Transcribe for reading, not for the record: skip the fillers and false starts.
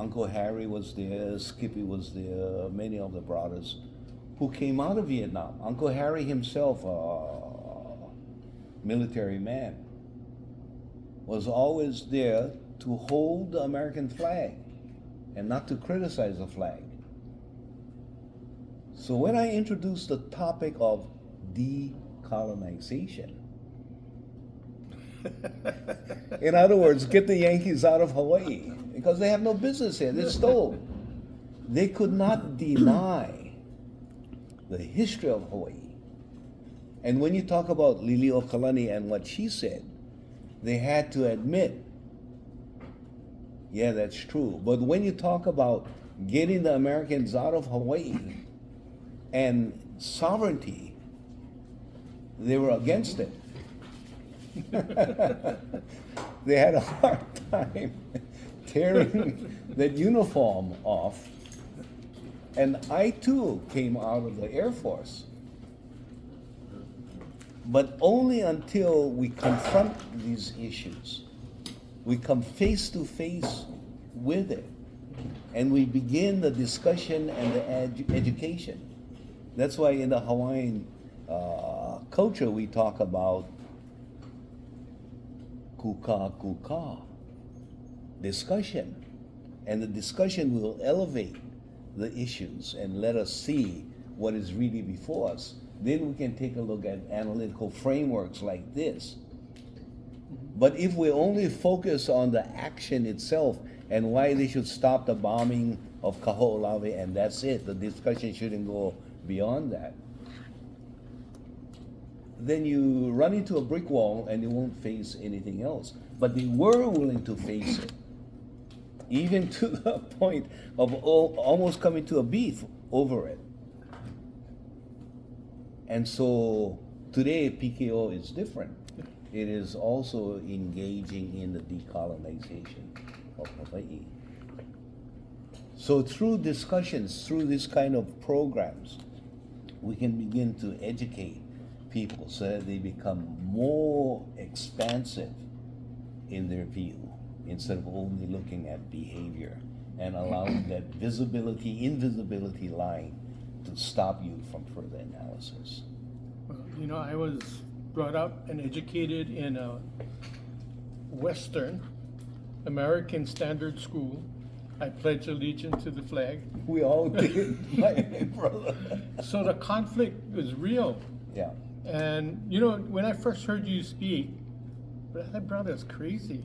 Uncle Harry was there, Skippy was there, many of the brothers who came out of Vietnam. Uncle Harry himself, a military man, was always there to hold the American flag and not to criticize the flag. So when I introduced the topic of decolonization, in other words, get the Yankees out of Hawaii because they have no business here. They stole. They could not deny the history of Hawaii. And when you talk about Liliuokalani and what she said, they had to admit, yeah, that's true. But when you talk about getting the Americans out of Hawaii and sovereignty, they were against it. They had a hard time tearing that uniform off. And I too came out of the Air Force. But only until we confront these issues, we come face to face with it, and we begin the discussion and the education. That's why in the Hawaiian culture we talk about kuka kuka, discussion. And the discussion will elevate the issues and let us see what is really before us. Then we can take a look at analytical frameworks like this. But if we only focus on the action itself and why they should stop the bombing of Kaho'olawe and that's it, the discussion shouldn't go beyond that, then you run into a brick wall and you won't face anything else. But they were willing to face it, even to the point of almost coming to a beef over it. And so today PKO is different. It is also engaging in the decolonization of Hawaii. So through discussions, through this kind of programs, we can begin to educate people so that they become more expansive in their view instead of only looking at behavior and allowing that invisibility line to stop you from further analysis. Well, I was brought up and educated in a Western American standard school. I pledged allegiance to the flag. We all did, my brother. So the conflict was real. Yeah. And when I first heard you speak, that brother's crazy.